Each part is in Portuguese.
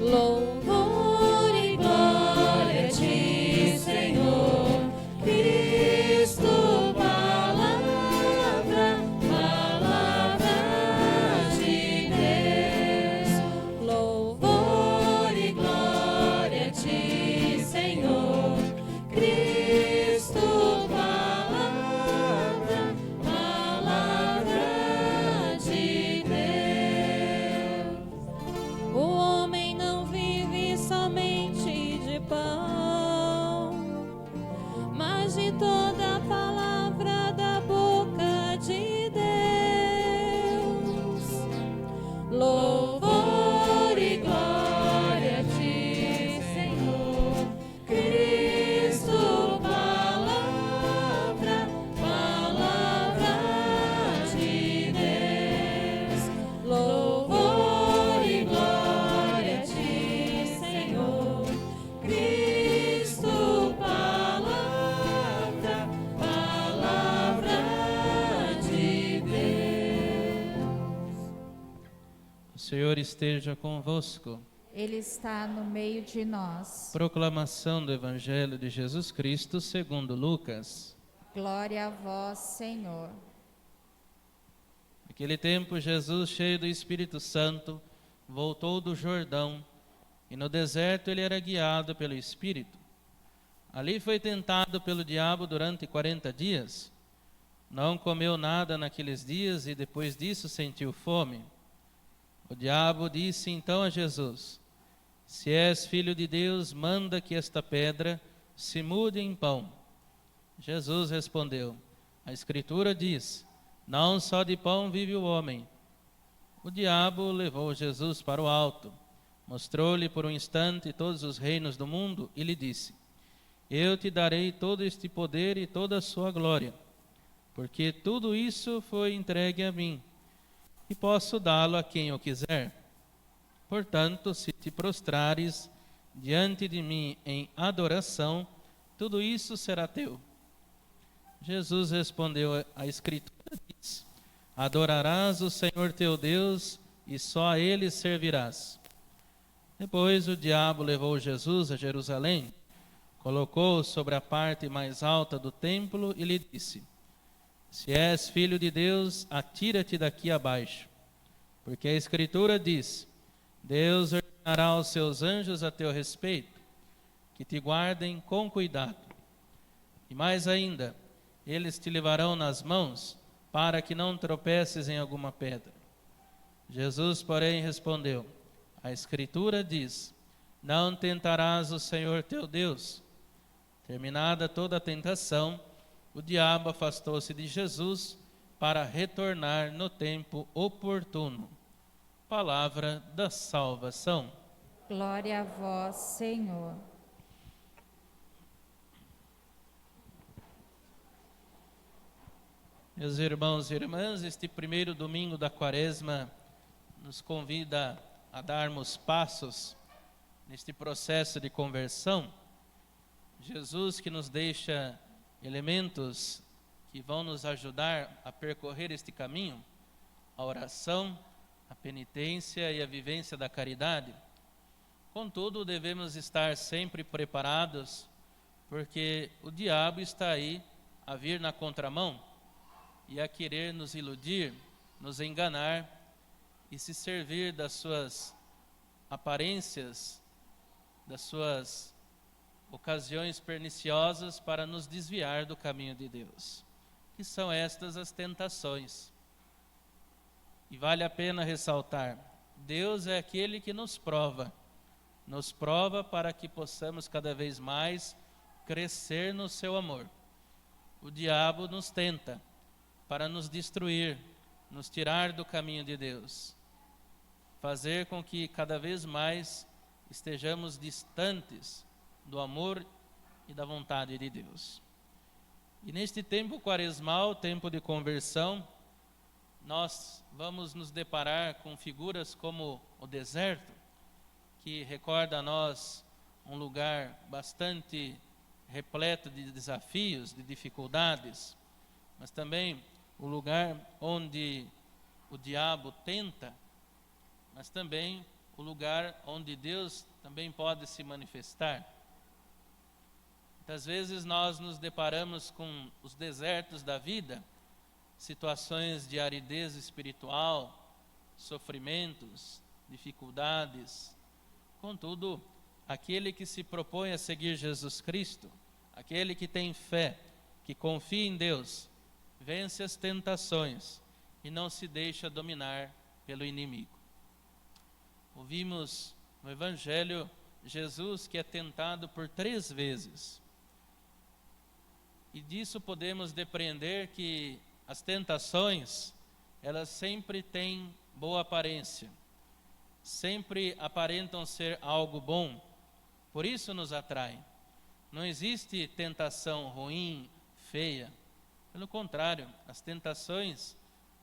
Louvor e glória a ti, Senhor, Cristo, palavra de Deus. Louvor e glória a ti, Senhor, Cristo, palavra de Deus. O homem não vive somente de pão, mas de toda a palavra da boca de Deus. Louvor e glória a ti, Senhor, Cristo, palavra de Deus. Louvor e glória a ti, Senhor, Cristo, palavra de Deus. O Senhor esteja convosco. Ele está no meio de nós. Proclamação do Evangelho de Jesus Cristo segundo Lucas. Glória a vós, Senhor. Naquele tempo, Jesus, cheio do Espírito Santo, voltou do Jordão, e no deserto ele era guiado pelo Espírito. Ali foi tentado pelo diabo durante 40 dias. Não comeu nada naqueles dias e depois disso sentiu fome. O diabo disse então a Jesus: Se és filho de Deus, manda que esta pedra se mude em pão. Jesus respondeu: A Escritura diz: Não só de pão vive o homem. O diabo levou Jesus para o alto, mostrou-lhe por um instante todos os reinos do mundo e lhe disse: Eu te darei todo este poder e toda a sua glória, porque tudo isso foi entregue a mim, e posso dá-lo a quem eu quiser. Portanto, se te prostrares diante de mim em adoração, tudo isso será teu. Jesus respondeu: A Escritura diz: Adorarás o Senhor teu Deus e só a Ele servirás. Depois o diabo levou Jesus a Jerusalém, colocou-o sobre a parte mais alta do templo e lhe disse: Se és filho de Deus, atira-te daqui abaixo. Porque a Escritura diz: Deus ordenará aos seus anjos a teu respeito, que te guardem com cuidado. E mais ainda, eles te levarão nas mãos, para que não tropeces em alguma pedra. Jesus, porém, respondeu: A Escritura diz: Não tentarás o Senhor teu Deus. Terminada toda a tentação, o diabo afastou-se de Jesus para retornar no tempo oportuno. Palavra da salvação. Glória a vós, Senhor. Meus irmãos e irmãs, este primeiro domingo da Quaresma nos convida a darmos passos neste processo de conversão. Jesus, que nos deixa elementos que vão nos ajudar a percorrer este caminho, a oração, a penitência e a vivência da caridade. Contudo, devemos estar sempre preparados, porque o diabo está aí a vir na contramão e a querer nos iludir, nos enganar e se servir das suas aparências, das suas ocasiões perniciosas para nos desviar do caminho de Deus. Que são estas as tentações. E vale a pena ressaltar: Deus é aquele que nos prova para que possamos cada vez mais crescer no seu amor. O diabo nos tenta para nos destruir, nos tirar do caminho de Deus, fazer com que cada vez mais estejamos distantes do amor e da vontade de Deus. E neste tempo quaresmal, tempo de conversão, nós vamos nos deparar com figuras como o deserto, que recorda a nós um lugar bastante repleto de desafios, de dificuldades, mas também o lugar onde o diabo tenta, mas também o lugar onde Deus também pode se manifestar. Muitas vezes nós nos deparamos com os desertos da vida, situações de aridez espiritual, sofrimentos, dificuldades. Contudo, aquele que se propõe a seguir Jesus Cristo, aquele que tem fé, que confia em Deus, vence as tentações e não se deixa dominar pelo inimigo. Ouvimos no Evangelho Jesus que é tentado por 3 vezes. E disso podemos depreender que as tentações, elas sempre têm boa aparência, sempre aparentam ser algo bom, por isso nos atraem. Não existe tentação ruim, feia. Pelo contrário, as tentações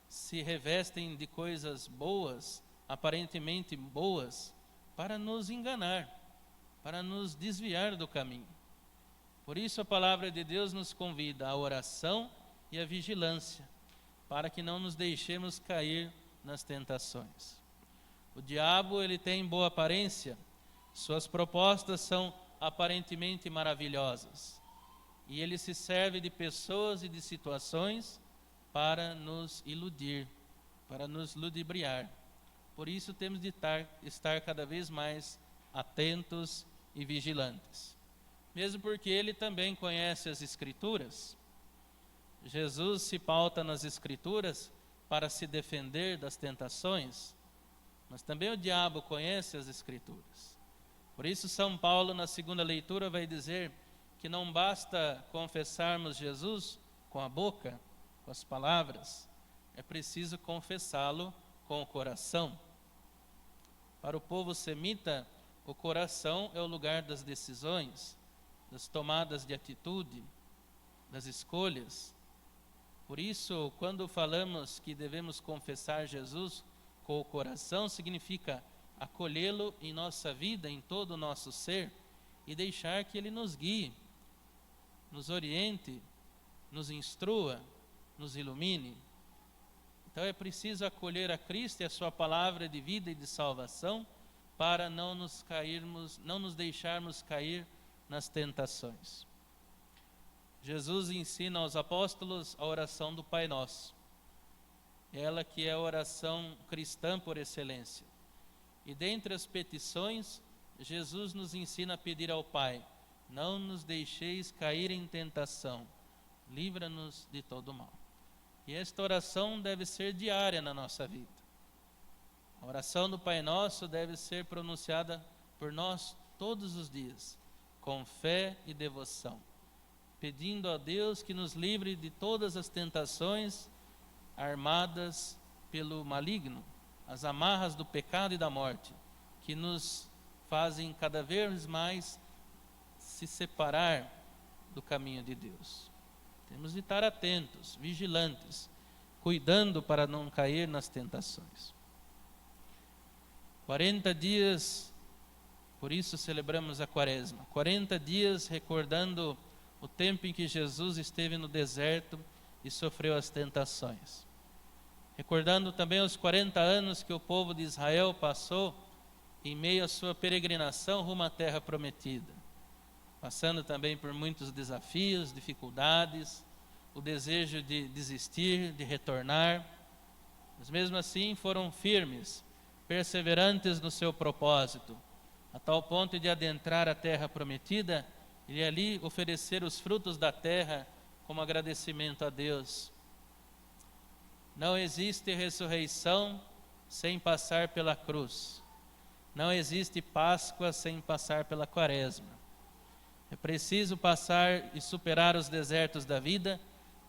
se revestem de coisas boas, aparentemente boas, para nos enganar, para nos desviar do caminho. Por isso a palavra de Deus nos convida à oração e à vigilância, para que não nos deixemos cair nas tentações. O diabo, ele tem boa aparência, suas propostas são aparentemente maravilhosas, e ele se serve de pessoas e de situações para nos iludir, para nos ludibriar. Por isso temos de estar cada vez mais atentos e vigilantes. Mesmo porque ele também conhece as Escrituras. Jesus se pauta nas Escrituras para se defender das tentações, mas também o diabo conhece as Escrituras. Por isso São Paulo, na segunda leitura, vai dizer que não basta confessarmos Jesus com a boca, com as palavras, é preciso confessá-lo com o coração. Para o povo semita, o coração é o lugar das decisões, das tomadas de atitude, das escolhas. Por isso, quando falamos que devemos confessar Jesus com o coração, significa acolhê-lo em nossa vida, em todo o nosso ser, e deixar que ele nos guie, nos oriente, nos instrua, nos ilumine. Então é preciso acolher a Cristo e a sua palavra de vida e de salvação, para não nos deixarmos cair nas tentações. Jesus ensina aos apóstolos a oração do Pai Nosso, ela que é a oração cristã por excelência. E dentre as petições, Jesus nos ensina a pedir ao Pai: não nos deixeis cair em tentação, livra-nos de todo mal. E esta oração deve ser diária na nossa vida. A oração do Pai Nosso deve ser pronunciada por nós todos os dias, com fé e devoção, pedindo a Deus que nos livre de todas as tentações armadas pelo maligno, as amarras do pecado e da morte, que nos fazem cada vez mais se separar do caminho de Deus. Temos de estar atentos, vigilantes, cuidando para não cair nas tentações. 40 dias, por isso celebramos a Quaresma. 40 dias recordando o tempo em que Jesus esteve no deserto e sofreu as tentações. Recordando também os 40 anos que o povo de Israel passou em meio à sua peregrinação rumo à terra prometida, passando também por muitos desafios, dificuldades, o desejo de desistir, de retornar, mas mesmo assim foram firmes, perseverantes no seu propósito, a tal ponto de adentrar a terra prometida e ali oferecer os frutos da terra como agradecimento a Deus. Não existe ressurreição sem passar pela cruz. Não existe Páscoa sem passar pela Quaresma. É preciso passar e superar os desertos da vida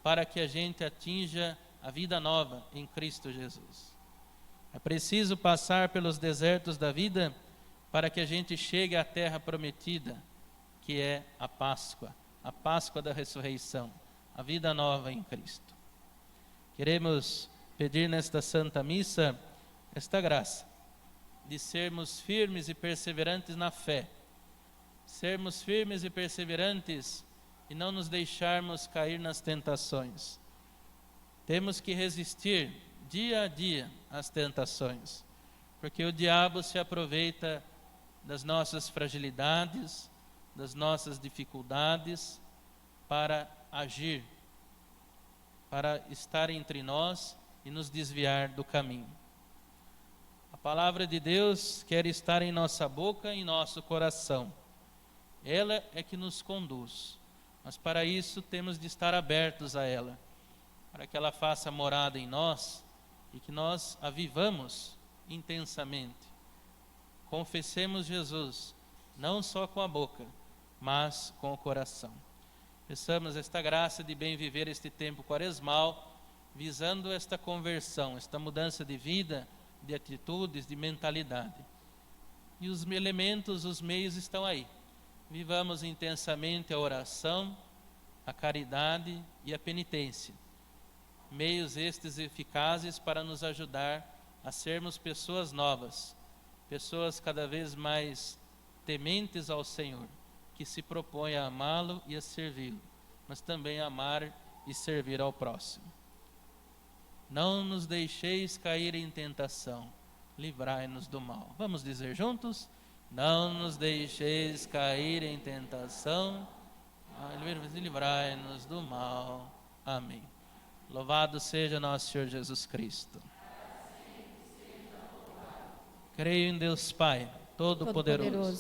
para que a gente atinja a vida nova em Cristo Jesus. É preciso passar pelos desertos da vida para que a gente chegue à terra prometida, que é a Páscoa da ressurreição, a vida nova em Cristo. Queremos pedir nesta Santa Missa esta graça de sermos firmes e perseverantes na fé, sermos firmes e perseverantes e não nos deixarmos cair nas tentações. Temos que resistir dia a dia às tentações, porque o diabo se aproveita das nossas fragilidades, das nossas dificuldades, para agir, para estar entre nós e nos desviar do caminho. A palavra de Deus quer estar em nossa boca e em nosso coração. Ela é que nos conduz, mas para isso temos de estar abertos a ela, para que ela faça morada em nós e que nós a vivamos intensamente. Confessemos Jesus, não só com a boca, mas com o coração. Peçamos esta graça de bem viver este tempo quaresmal, visando esta conversão, esta mudança de vida, de atitudes, de mentalidade. E os elementos, os meios estão aí. Vivamos intensamente a oração, a caridade e a penitência. Meios estes eficazes para nos ajudar a sermos pessoas novas, pessoas cada vez mais tementes ao Senhor, que se propõem a amá-lo e a servi-lo, mas também a amar e servir ao próximo. Não nos deixeis cair em tentação, livrai-nos do mal. Vamos dizer juntos? Não nos deixeis cair em tentação, livrai-nos do mal. Amém. Louvado seja nosso Senhor Jesus Cristo. Creio em Deus Pai, Todo-Poderoso,